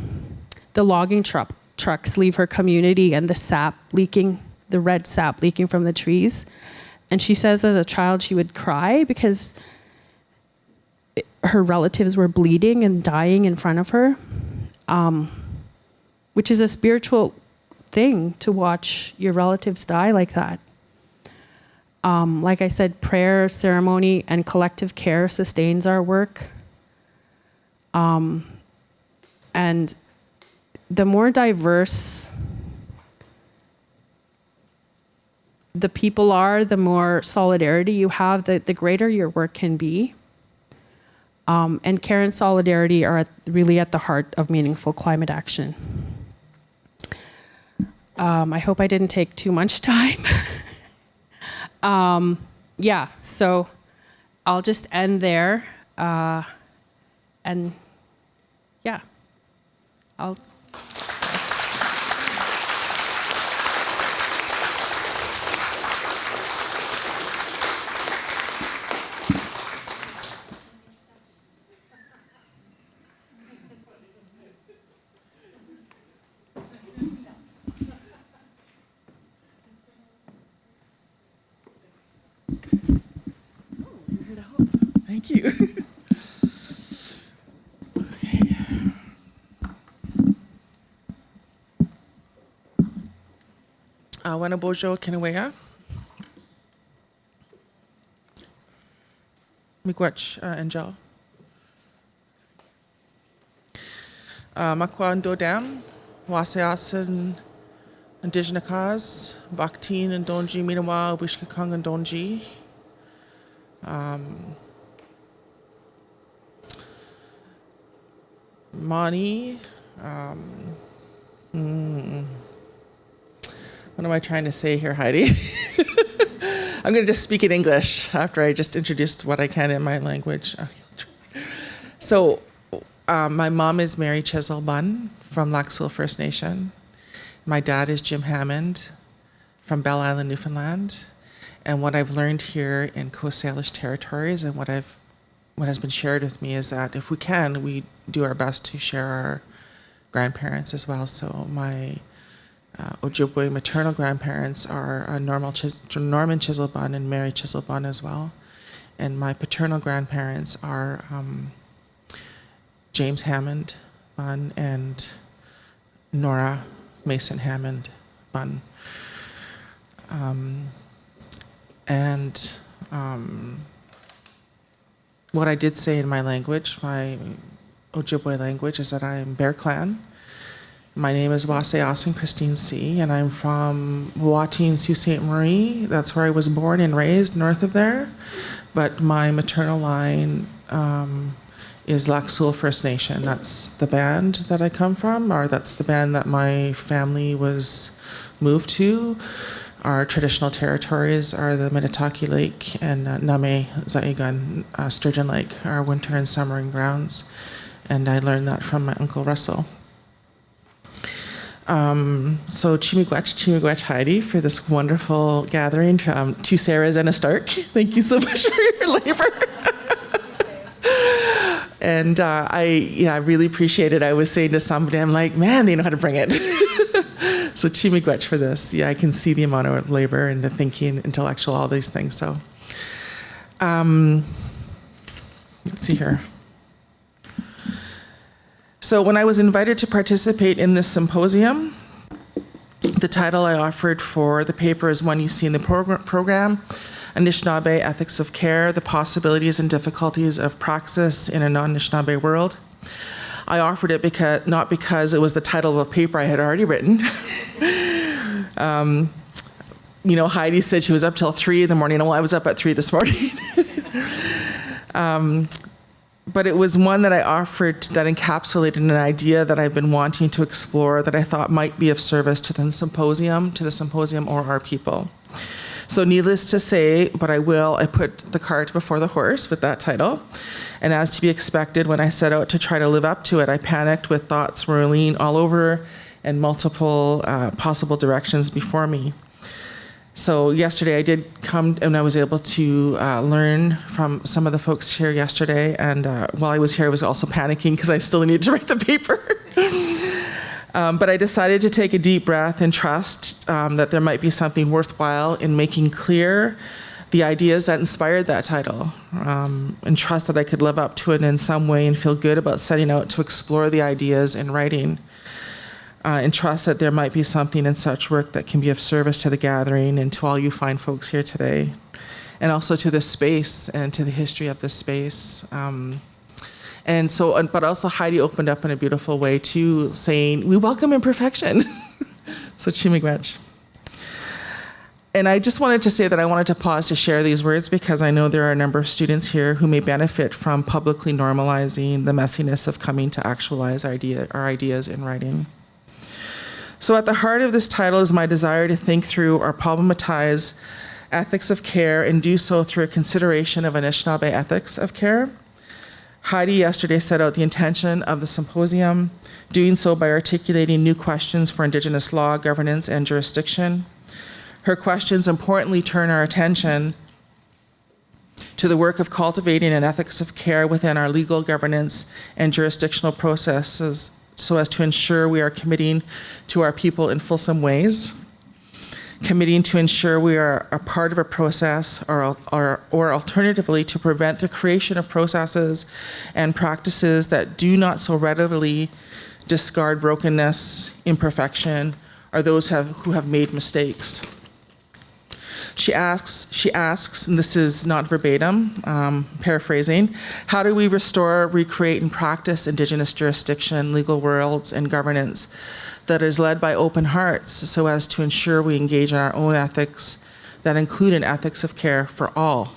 logging trucks leave her community and the red sap leaking from the trees. And she says as a child she would cry because her relatives were bleeding and dying in front of her, which is a spiritual thing to watch your relatives die like that. Like I said, prayer, ceremony, and collective care sustains our work. And the more diverse the people are, the more solidarity you have, the greater your work can be. And care and solidarity are really at the heart of meaningful climate action. I hope I didn't take too much time. So I'll just end there. Thank you. Okay. Wana bojo kinawea. Miigwech Angele. Makwan Dodam, Waaseyaa'sin, Indigenous, Bakhtin and Donji Minawa, Wishkakong and Donji. Mani, what am I trying to say here, Heidi? I'm going to just speak in English after I just introduced what I can in my language. So, my mom is Mary Chisel Bunn from Laxville First Nation. My dad is Jim Hammond from Bell Island, Newfoundland. And what I've learned here in Coast Salish territories and what I've what has been shared with me is that if we can, we do our best to share our grandparents as well. So my Ojibwe maternal grandparents are Norman Chiselbun and Mary Chiselbun as well. And my paternal grandparents are James Hammond Bun and Nora Mason Hammond Bun. What I did say in my language, my Ojibwe language, is that I am Bear Clan. My name is Waaseyaa'sin Christine C., and I'm from Wateen, Sault Ste. Marie. That's where I was born and raised, north of there. But my maternal line is Lac Seul First Nation. That's the band that I come from, or that's the band that my family was moved to. Our traditional territories are the Minnetonka Lake and Name Zaigan, Sturgeon Lake, our winter and summering grounds. And I learned that from my Uncle Russell. So Chimigwech Heidi for this wonderful gathering. 2 Sarahs and a Stark. Thank you so much for your labor. And I really appreciate it. I was saying to somebody, I'm like, man, they know how to bring it. So Chimigwech for this. Yeah, I can see the amount of labor and the thinking, intellectual, all these things. So let's see here. So when I was invited to participate in this symposium, the title I offered for the paper is one you see in the program, Anishinaabe Ethics of Care, the Possibilities and Difficulties of Praxis in a Non-Anishinaabe World. I offered it not because it was the title of a paper I had already written. Heidi said she was up till 3 in the morning. Well, I was up at 3 this morning. But it was one that I offered that encapsulated an idea that I've been wanting to explore that I thought might be of service to the symposium or our people. So needless to say, but I put the cart before the horse with that title. And as to be expected, when I set out to try to live up to it, I panicked with thoughts whirling all over and multiple possible directions before me. So yesterday I did come and I was able to learn from some of the folks here yesterday. And while I was here, I was also panicking because I still needed to write the paper. But I decided to take a deep breath and trust that there might be something worthwhile in making clear the ideas that inspired that title, and trust that I could live up to it in some way and feel good about setting out to explore the ideas in writing. And trust that there might be something in such work that can be of service to the gathering and to all you fine folks here today, and also to this space and to the history of this space. But also Heidi opened up in a beautiful way too, saying, we welcome imperfection. So Chimigwech. And I just wanted to say that I wanted to pause to share these words because I know there are a number of students here who may benefit from publicly normalizing the messiness of coming to actualize our ideas in writing. So at the heart of this title is my desire to think through or problematize ethics of care and do so through a consideration of Anishinaabe ethics of care. Heidi yesterday set out the intention of the symposium, doing so by articulating new questions for Indigenous law, governance, and jurisdiction. Her questions importantly turn our attention to the work of cultivating an ethics of care within our legal governance and jurisdictional processes so as to ensure we are committing to our people in fulsome ways, committing to ensure we are a part of a process or alternatively to prevent the creation of processes and practices that do not so readily discard brokenness, imperfection, or those who have made mistakes. She asks, and this is not verbatim, paraphrasing, how do we restore, recreate, and practice Indigenous jurisdiction, legal worlds, and governance that is led by open hearts so as to ensure we engage in our own ethics that include an ethics of care for all?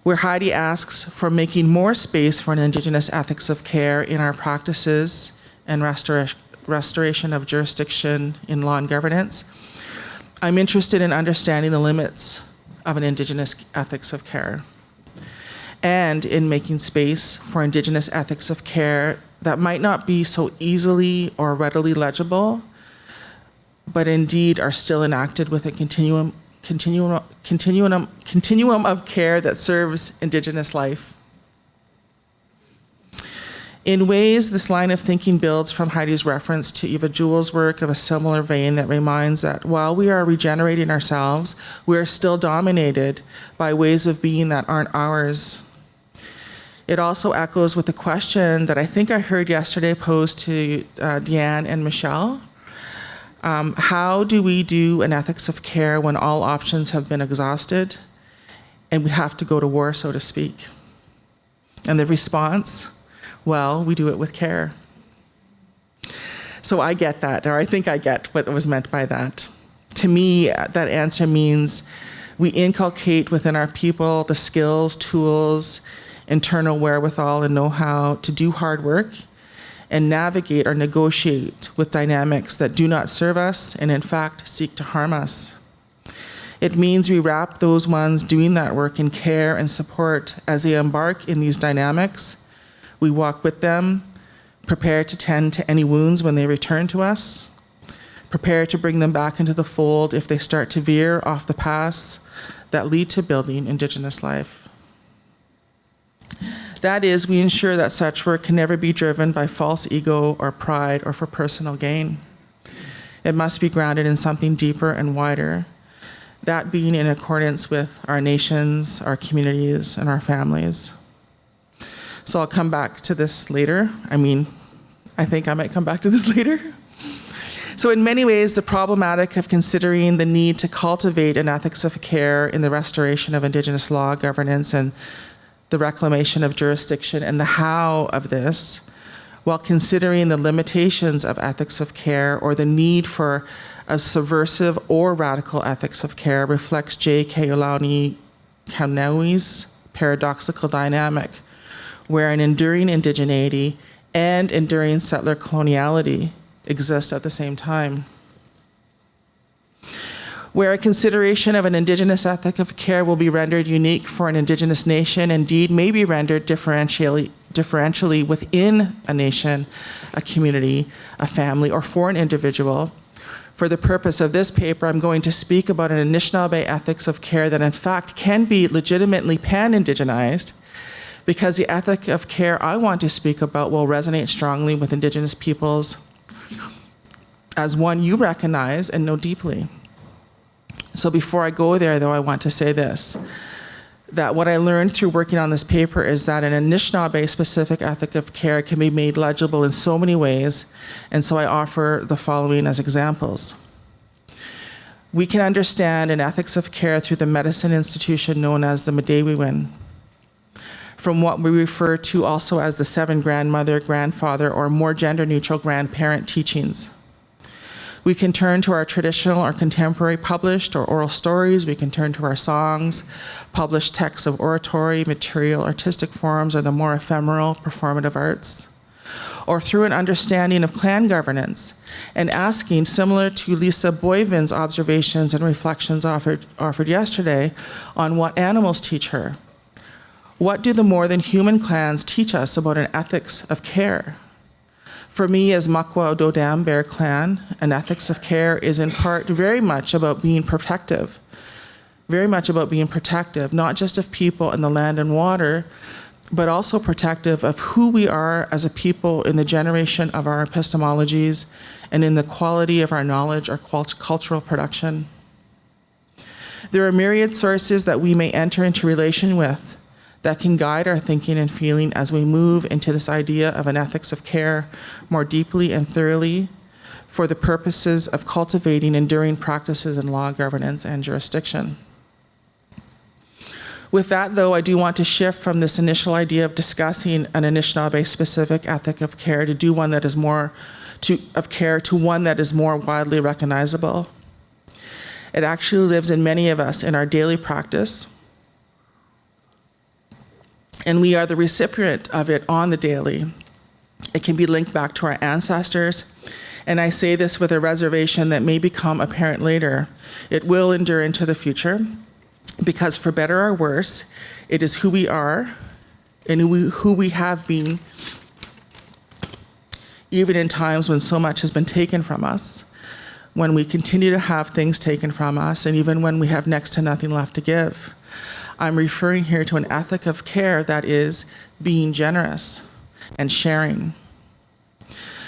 Where Heidi asks for making more space for an Indigenous ethics of care in our practices and restoration of jurisdiction in law and governance, I'm interested in understanding the limits of an Indigenous ethics of care and in making space for Indigenous ethics of care that might not be so easily or readily legible, but indeed are still enacted with a continuum of care that serves Indigenous life. In ways, this line of thinking builds from Heidi's reference to Eva Jewell's work of a similar vein that reminds that while we are regenerating ourselves, we are still dominated by ways of being that aren't ours. It also echoes with the question that I think I heard yesterday posed to Deanne and Michelle. How do we do an ethics of care when all options have been exhausted and we have to go to war, so to speak? And the response? Well, we do it with care. So I get that, or I think I get what was meant by that. To me, that answer means we inculcate within our people the skills, tools, internal wherewithal, and know-how to do hard work and navigate or negotiate with dynamics that do not serve us and in fact seek to harm us. It means we wrap those ones doing that work in care and support as they embark in these dynamics. We walk with them, prepared to tend to any wounds when they return to us, prepared to bring them back into the fold if they start to veer off the paths that lead to building Indigenous life. That is, we ensure that such work can never be driven by false ego or pride or for personal gain. It must be grounded in something deeper and wider, that being in accordance with our nations, our communities, and our families. So I'll come back to this later. I think I might come back to this later. So in many ways, the problematic of considering the need to cultivate an ethics of care in the restoration of Indigenous law, governance, and the reclamation of jurisdiction, and the how of this, while considering the limitations of ethics of care or the need for a subversive or radical ethics of care, reflects J. Keaulani Kauau's paradoxical dynamic, where an enduring indigeneity and enduring settler coloniality exist at the same time. Where a consideration of an Indigenous ethic of care will be rendered unique for an Indigenous nation, indeed may be rendered differentially within a nation, a community, a family, or for an individual. For the purpose of this paper, I'm going to speak about an Anishinaabe ethics of care that in fact can be legitimately pan-Indigenized, because the ethic of care I want to speak about will resonate strongly with Indigenous peoples as one you recognize and know deeply. So before I go there, though, I want to say this, that what I learned through working on this paper is that an Anishinaabe-specific ethic of care can be made legible in so many ways, and so I offer the following as examples. We can understand an ethics of care through the medicine institution known as the Medewiwin, from what we refer to also as the 7 grandmother, grandfather, or more gender-neutral grandparent teachings. We can turn to our traditional or contemporary published or oral stories. We can turn to our songs, published texts of oratory, material, artistic forms, or the more ephemeral performative arts. Or through an understanding of clan governance and asking, similar to Lisa Boyvin's observations and reflections offered yesterday, on what animals teach her. What do the more than human clans teach us about an ethics of care? For me, as Makwa Dodam Bear Clan, an ethics of care is in part very much about being protective, not just of people and the land and water, but also protective of who we are as a people in the generation of our epistemologies and in the quality of our knowledge, our cultural production. There are myriad sources that we may enter into relation with that can guide our thinking and feeling as we move into this idea of an ethics of care more deeply and thoroughly for the purposes of cultivating enduring practices in law, governance, and jurisdiction. With that, though, I do want to shift from this initial idea of discussing an Anishinaabe-specific ethic of care to do one that is more to one that is more widely recognizable. It actually lives in many of us in our daily practice, and we are the recipient of it on the daily. It can be linked back to our ancestors, and I say this with a reservation that may become apparent later. It will endure into the future, because for better or worse, it is who we are and who we have been, even in times when so much has been taken from us, when we continue to have things taken from us, and even when we have next to nothing left to give. I'm referring here to an ethic of care that is being generous and sharing.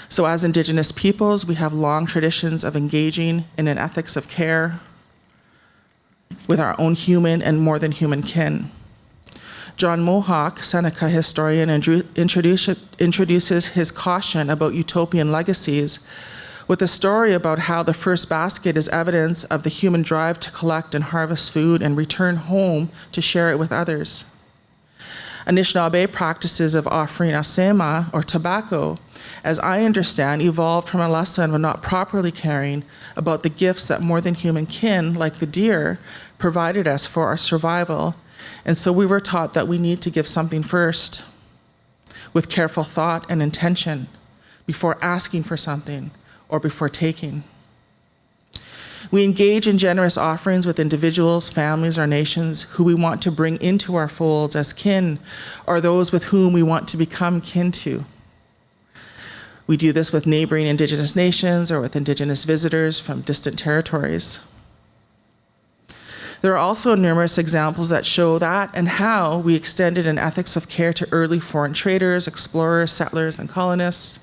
So as Indigenous peoples, we have long traditions of engaging in an ethics of care with our own human and more than human kin. John Mohawk, Seneca historian, introduces his caution about utopian legacies with a story about how the first basket is evidence of the human drive to collect and harvest food and return home to share it with others. Anishinaabe practices of offering asema, or tobacco, as I understand, evolved from a lesson of not properly caring about the gifts that more than human kin, like the deer, provided us for our survival. And so we were taught that we need to give something first, with careful thought and intention, before asking for something or before taking. We engage in generous offerings with individuals, families, or nations who we want to bring into our folds as kin, or those with whom we want to become kin to. We do this with neighboring Indigenous nations or with Indigenous visitors from distant territories. There are also numerous examples that show that and how we extended an ethics of care to early foreign traders, explorers, settlers, and colonists.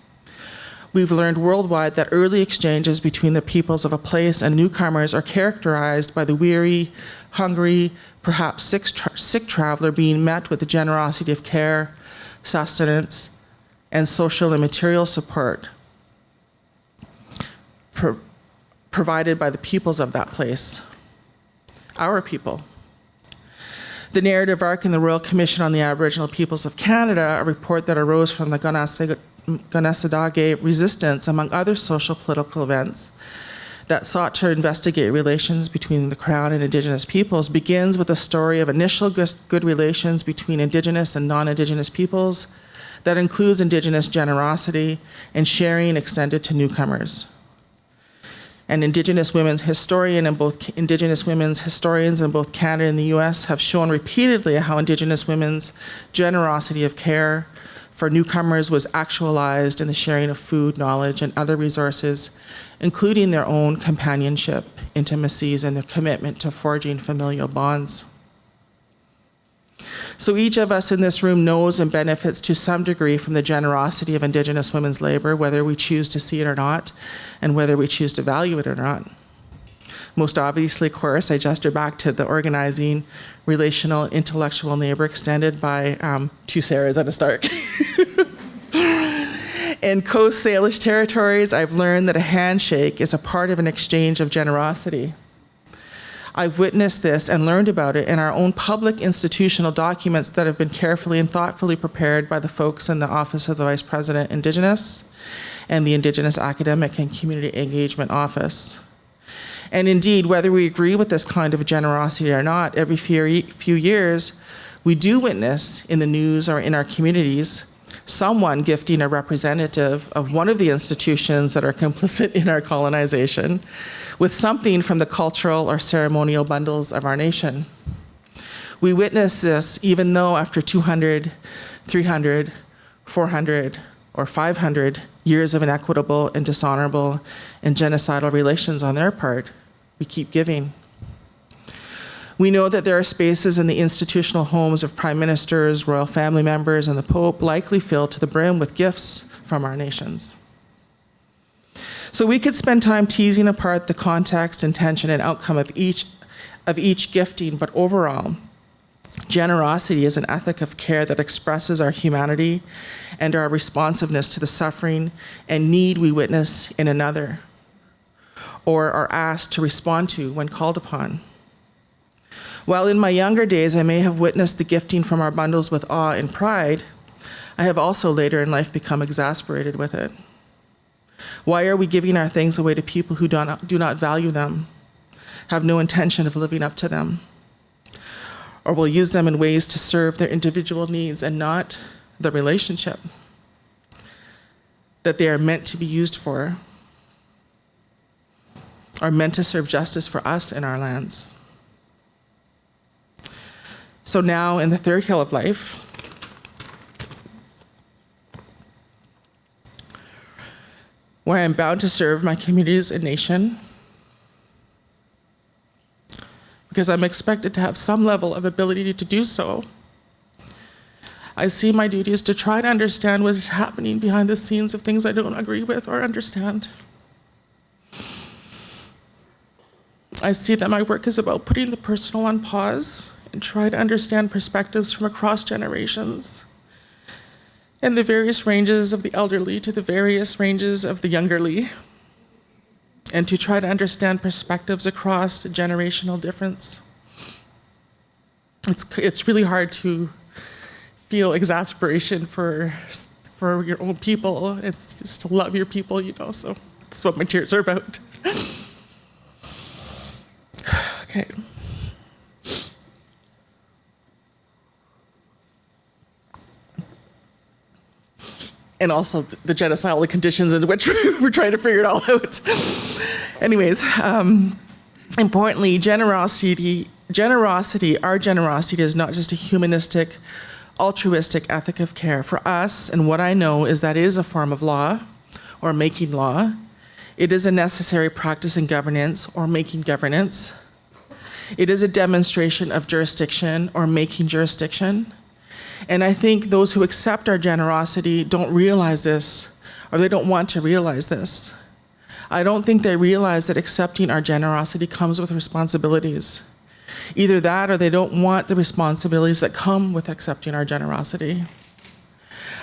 We've learned worldwide that early exchanges between the peoples of a place and newcomers are characterized by the weary, hungry, perhaps sick traveler being met with the generosity of care, sustenance, and social and material support provided by the peoples of that place, our people. The narrative arc in the Royal Commission on the Aboriginal Peoples of Canada, a report that arose from the Gunnesadage resistance, among other social political events, that sought to investigate relations between the Crown and Indigenous peoples, begins with a story of initial good relations between Indigenous and non-Indigenous peoples that includes Indigenous generosity and sharing extended to newcomers. And Indigenous women's historians in both Canada and the US have shown repeatedly how Indigenous women's generosity of care for newcomers was actualized in the sharing of food, knowledge, and other resources, including their own companionship, intimacies, and their commitment to forging familial bonds. So each of us in this room knows and benefits to some degree from the generosity of Indigenous women's labor, whether we choose to see it or not, and whether we choose to value it or not. Most obviously, of course, I gesture back to the organizing, relational, intellectual labor extended by two Sarahs and a Stark. In Coast Salish territories, I've learned that a handshake is a part of an exchange of generosity. I've witnessed this and learned about it in our own public institutional documents that have been carefully and thoughtfully prepared by the folks in the Office of the Vice President Indigenous and the Indigenous Academic and Community Engagement Office. And indeed, whether we agree with this kind of generosity or not, every few years, we do witness in the news or in our communities someone gifting a representative of one of the institutions that are complicit in our colonization with something from the cultural or ceremonial bundles of our nation. We witness this even though after 200, 300, 400, or 500 years of inequitable and dishonorable and genocidal relations on their part, we keep giving. We know that there are spaces in the institutional homes of prime ministers, royal family members, and the Pope likely filled to the brim with gifts from our nations. So we could spend time teasing apart the context, intention, and outcome of each gifting, but overall, generosity is an ethic of care that expresses our humanity and our responsiveness to the suffering and need we witness in another, or are asked to respond to when called upon. While in my younger days I may have witnessed the gifting from our bundles with awe and pride, I have also later in life become exasperated with it. Why are we giving our things away to people who do not value them, have no intention of living up to them, or will use them in ways to serve their individual needs and not the relationship that they are meant to be used for, are meant to serve justice for us in our lands? So now in the third hill of life, where I am bound to serve my communities and nation because I'm expected to have some level of ability to do so. I see my duty is to try to understand what is happening behind the scenes of things I don't agree with or understand. I see that my work is about putting the personal on pause and try to understand perspectives from across generations and the various ranges of the elderly to the various ranges of the youngerly, and to try to understand perspectives across generational difference. It's really hard to feel exasperation for your own people. It's just to love your people, so that's what my tears are about. Okay. And also the genocidal conditions in which we're trying to figure it all out. Anyways, importantly, our generosity is not just a humanistic, altruistic ethic of care. For us, and what I know is that it is a form of law, or making law. It is a necessary practice in governance, or making governance. It is a demonstration of jurisdiction, or making jurisdiction. And I think those who accept our generosity don't realize this, or they don't want to realize this. I don't think they realize that accepting our generosity comes with responsibilities. Either that, or they don't want the responsibilities that come with accepting our generosity.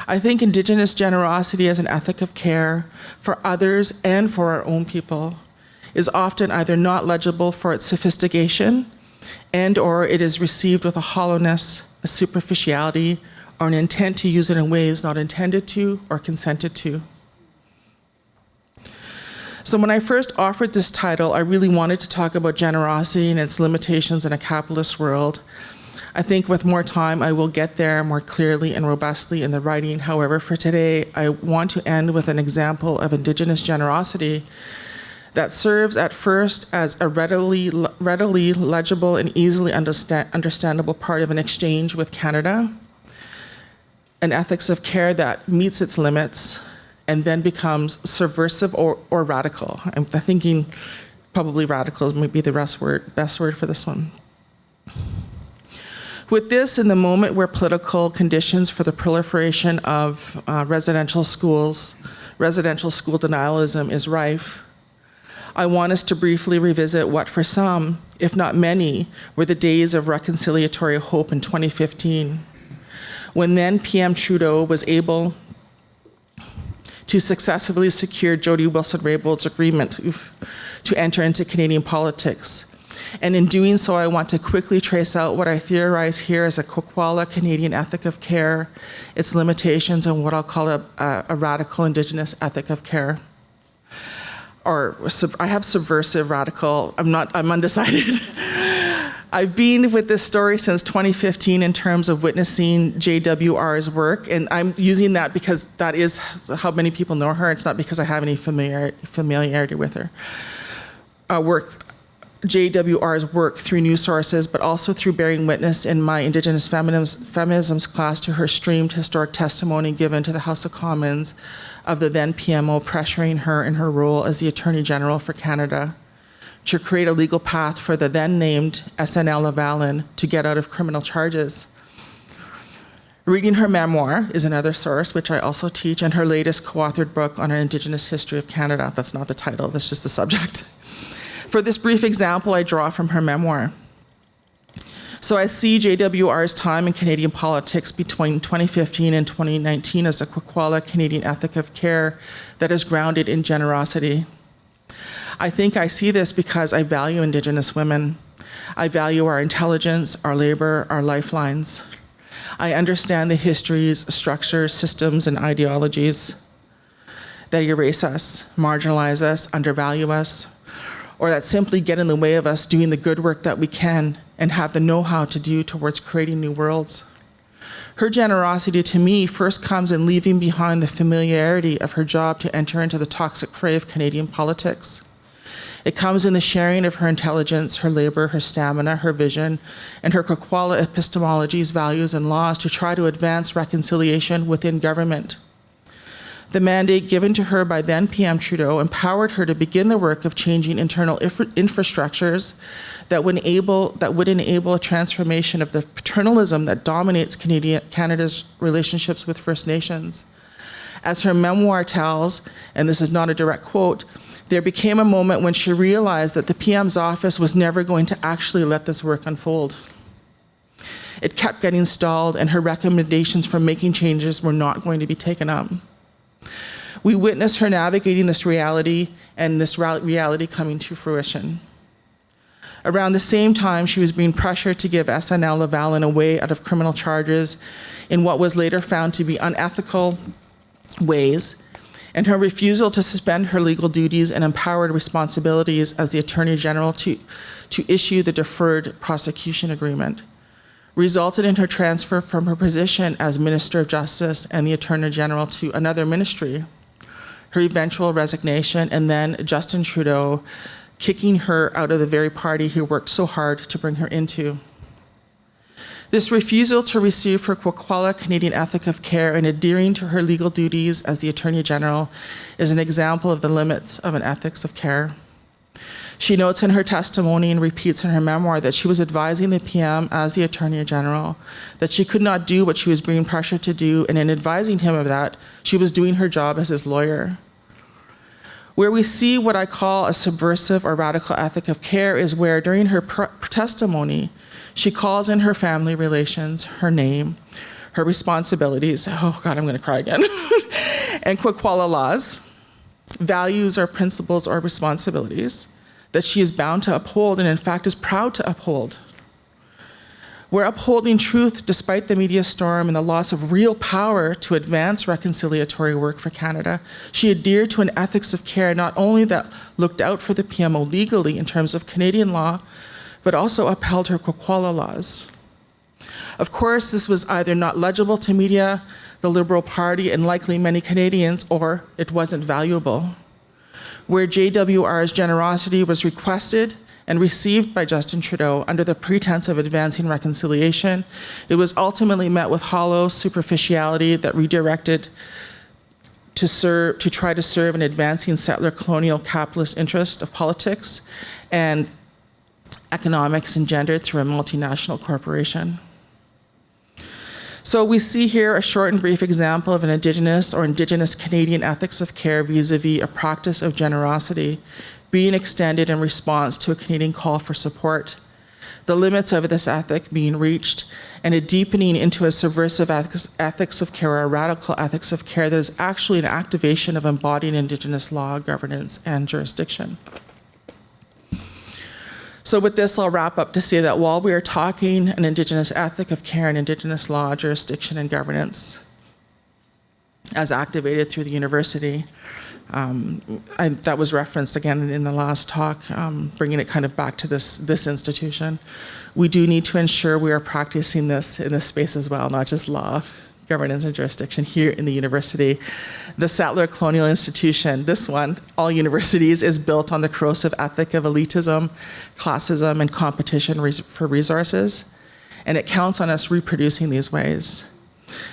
I think Indigenous generosity as an ethic of care for others and for our own people is often either not legible for its sophistication, and or it is received with a hollowness, a superficiality, or an intent to use it in ways not intended to or consented to. So when I first offered this title, I really wanted to talk about generosity and its limitations in a capitalist world. I think with more time, I will get there more clearly and robustly in the writing. However, for today, I want to end with an example of Indigenous generosity that serves at first as a readily legible and easily understandable part of an exchange with Canada, an ethics of care that meets its limits and then becomes subversive or radical. I'm thinking probably radical might be the best word for this one. With this, in the moment where political conditions for the proliferation of residential school denialism is rife, I want us to briefly revisit what for some, if not many, were the days of reconciliatory hope in 2015, when then PM Trudeau was able to successfully secure Jody Wilson-Raybould's agreement to enter into Canadian politics. And in doing so, I want to quickly trace out what I theorize here as a Kwakwala Canadian ethic of care, its limitations, and what I'll call a radical Indigenous ethic of care. Or I have subversive, radical, I'm undecided. I've been with this story since 2015 in terms of witnessing JWR's work, and I'm using that because that is how many people know her. It's not because I have any familiarity with her. JWR's work through news sources, but also through bearing witness in my Indigenous feminisms class to her streamed historic testimony given to the House of Commons of the then PMO pressuring her in her role as the Attorney General for Canada to create a legal path for the then named SNL Lavalin to get out of criminal charges. Reading her memoir is another source, which I also teach, and her latest co-authored book on an Indigenous history of Canada. That's not the title, that's just the subject. For this brief example, I draw from her memoir. So I see JWR's time in Canadian politics between 2015 and 2019 as a Kwakwala Canadian ethic of care that is grounded in generosity. I think I see this because I value Indigenous women. I value our intelligence, our labor, our lifelines. I understand the histories, structures, systems, and ideologies that erase us, marginalize us, undervalue us, or that simply get in the way of us doing the good work that we can and have the know-how to do towards creating new worlds. Her generosity to me first comes in leaving behind the familiarity of her job to enter into the toxic fray of Canadian politics. It comes in the sharing of her intelligence, her labor, her stamina, her vision, and her Kwakwala epistemologies, values, and laws to try to advance reconciliation within government. The mandate given to her by then PM Trudeau empowered her to begin the work of changing internal infrastructures that would enable a transformation of the paternalism that dominates Canada's relationships with First Nations. As her memoir tells, and this is not a direct quote, there became a moment when she realized that the PM's office was never going to actually let this work unfold. It kept getting stalled, and her recommendations for making changes were not going to be taken up. We witnessed her navigating this reality and this reality coming to fruition. Around the same time, she was being pressured to give SNL Lavalin away out of criminal charges in what was later found to be unethical ways, and her refusal to suspend her legal duties and empowered responsibilities as the Attorney General to issue the deferred prosecution agreement resulted in her transfer from her position as Minister of Justice and the Attorney General to another ministry, her eventual resignation, and then Justin Trudeau kicking her out of the very party he worked so hard to bring her into. This refusal to receive her Kwakwala Canadian ethic of care and adhering to her legal duties as the Attorney General is an example of the limits of an ethics of care. She notes in her testimony and repeats in her memoir that she was advising the PM as the Attorney General, that she could not do what she was being pressured to do, and in advising him of that, she was doing her job as his lawyer. Where we see what I call a subversive or radical ethic of care is where, during her testimony, she calls in her family relations, her name, her responsibilities, oh God, I'm gonna cry again, and Kwakwala laws, values or principles or responsibilities that she is bound to uphold and in fact is proud to uphold. We're upholding truth despite the media storm and the loss of real power to advance reconciliatory work for Canada. She adhered to an ethics of care not only that looked out for the PMO legally in terms of Canadian law, but also upheld her Kwakwala laws. Of course, this was either not legible to media, the Liberal Party, and likely many Canadians, or it wasn't valuable. Where JWR's generosity was requested and received by Justin Trudeau under the pretense of advancing reconciliation, it was ultimately met with hollow superficiality that redirected to try to serve an advancing settler colonial capitalist interest of politics and economics engendered through a multinational corporation. So we see here a short and brief example of an Indigenous or Indigenous Canadian ethics of care vis-a-vis a practice of generosity being extended in response to a Canadian call for support, the limits of this ethic being reached, and a deepening into a subversive ethics of care, or a radical ethics of care that is actually an activation of embodying Indigenous law, governance, and jurisdiction. So with this, I'll wrap up to say that while we are talking an Indigenous ethic of care and Indigenous law, jurisdiction, and governance as activated through the university, that was referenced again in the last talk, bringing it kind of back to this institution. We do need to ensure we are practicing this in this space as well, not just law, governance, and jurisdiction here in the university. The settler colonial institution, this one, all universities, is built on the corrosive ethic of elitism, classism, and competition for resources, and it counts on us reproducing these ways.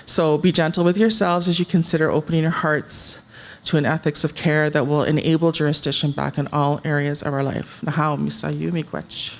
So be gentle with yourselves as you consider opening your hearts to an ethics of care that will enable jurisdiction back in all areas of our life. Nahau misayu miigwech.